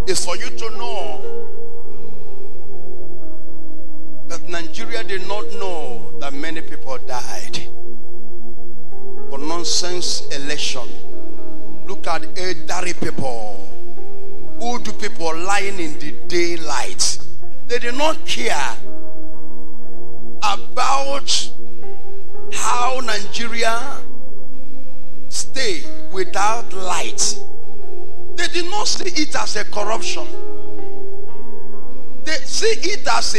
is for you to know that Nigeria did not know that many people died for nonsense election. Look at elderly people, old people lying in the daylight. They did not care about how Nigeria stay without light. They did not see it as a corruption. They see it as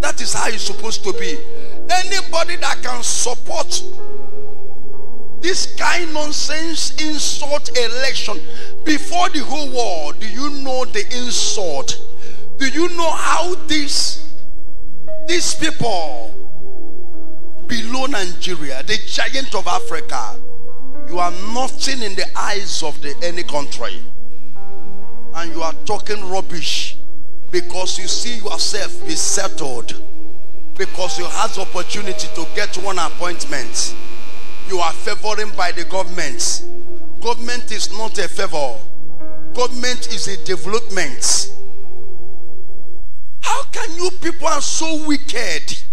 that is how it's supposed to be. Anybody that can support this kind of nonsense insult election before the whole world, do you know the insult? Do you know how these people below Nigeria, the giant of Africa, you are nothing in the eyes of any country, and you are talking rubbish because you see yourself be settled, because you have the opportunity to get one appointment. You are favoring by the government. Government is not a favor. Government is a development. How can you people are so wicked,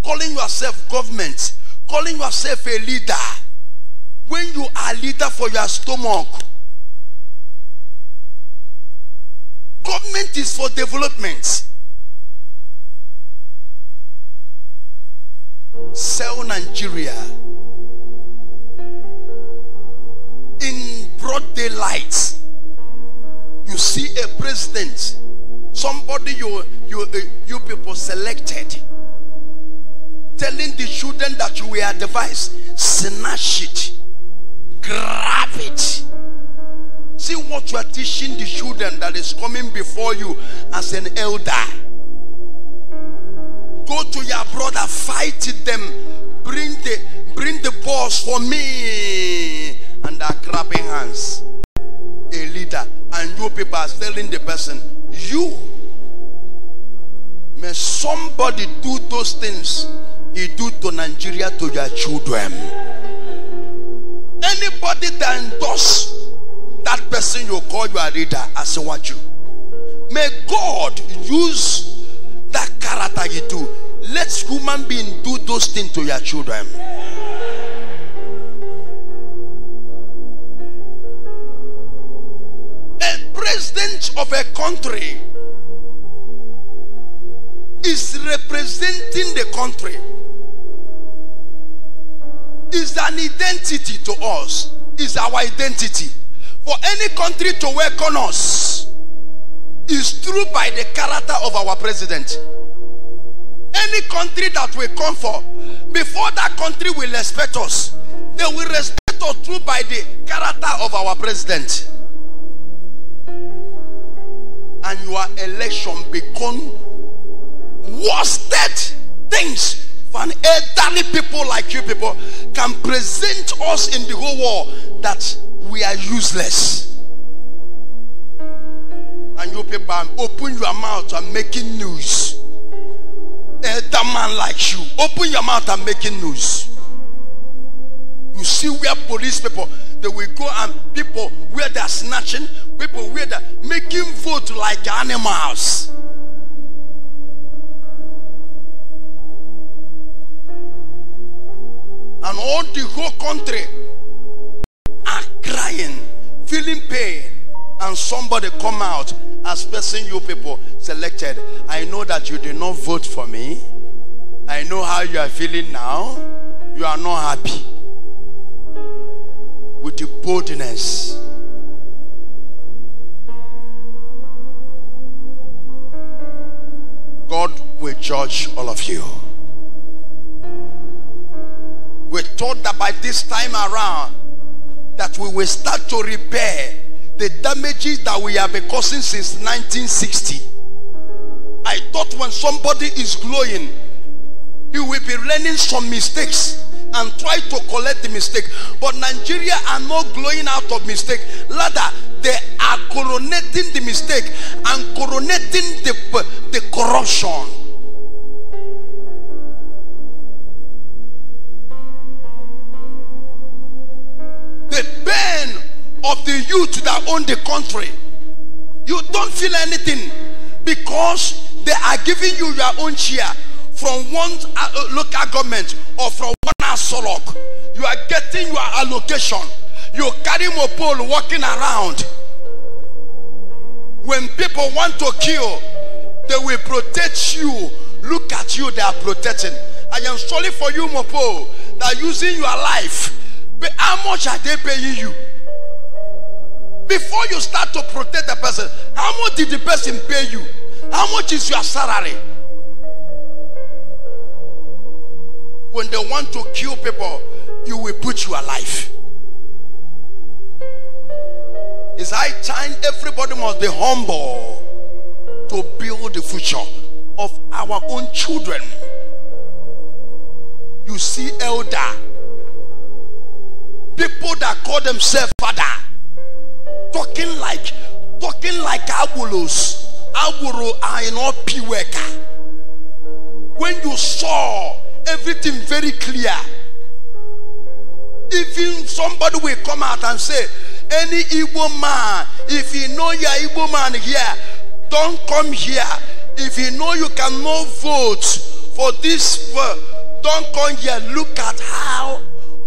calling yourself government, calling yourself a leader, when you are leader for your stomach? Government is for development. Sell Nigeria in broad daylight. You see a president, somebody you people selected, telling the children that you were advised, snatch it, grab it. See what you are teaching the children that is coming before you as an elder. Go to your brother, fight them, bring the boss for me, and they are grabbing hands. A leader, and you people are telling the person, you may somebody do those things he do to Nigeria, to your children. Anybody that endorse that person you call your leader as what you, may God use that character you do. Let human being do those things to your children. A president of a country is representing the country. Is an identity to us. Is our identity. For any country to welcome us is through by the character of our president. Any country that we come for, before that country will respect us, they will respect us through by the character of our president. And your election become worsted things. For an elderly people like you people can present us in the whole world that we are useless. And you people open your mouth and making news. Elder man like you, open your mouth and making news. You see where police people, they will go and people where they are snatching, people where they are making vote like animals. And all the whole country are crying, feeling pain, and somebody come out as person you people selected. I know that you did not vote for me. I know how you are feeling now. You are not happy. With the boldness, God will judge all of you. We thought that by this time around that we will start to repair the damages that we have been causing since 1960. I thought when somebody is glowing, he will be learning some mistakes and try to correct the mistake. But Nigeria are not glowing out of mistake. Rather, they are coronating the mistake and coronating the corruption. The pain of the youth that own the country You don't feel anything because they are giving you your own chair from one local government or from one asolok. You are getting your allocation. You carry more pole walking around. When people want to kill, they will protect you. Look at you, they are protecting. I am sorry for you, Mopo, that using your life. But how much are they paying you? Before you start to protect the person, how much did the person pay you? How much is your salary? When they want to kill people, you will put your life. It's high time everybody must be humble to build the future of our own children. You see elder, people that call themselves father, talking like Agulos. Aguro are not piweka. When you saw everything very clear, even somebody will come out and say, any Igbo man, if you know you're Igbo man here, don't come here. If you know you cannot vote for this, don't come here. Look at how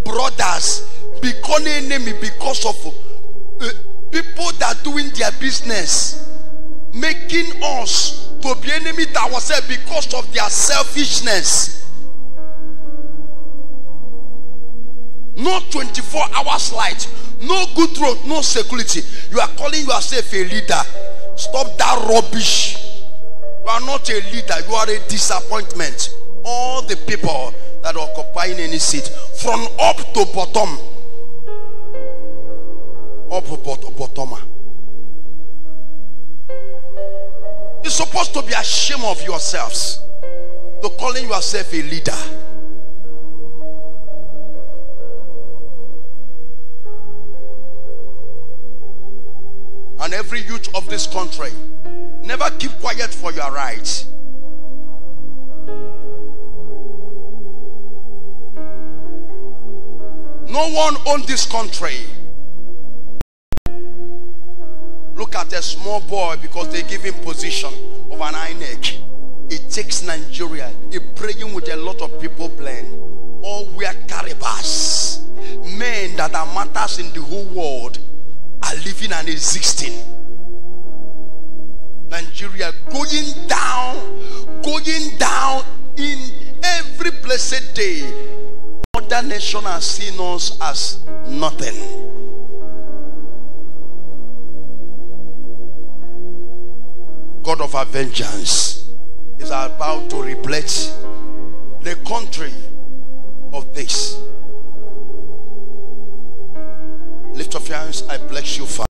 brothers become enemy because of people that are doing their business, making us to be enemy to ourselves because of their selfishness. No 24 hours light, no good road, no security. You are calling yourself a leader. Stop that rubbish. You are not a leader, you are a disappointment. All the people that are occupying any seat, from up to bottom, bottom. You're supposed to be ashamed of yourselves to calling yourself a leader. And every youth of this country, never keep quiet for your rights. No one owns this country. Look at a small boy because they give him position of an INEC. It takes Nigeria, praying with a lot of people blend. All wear caribas. Men that are matters in the whole world are living and existing. Nigeria going down in every blessed day. Other nations are seeing us as nothing. God of our vengeance is about to replace the country of this. Lift up your hands. I bless you, Father.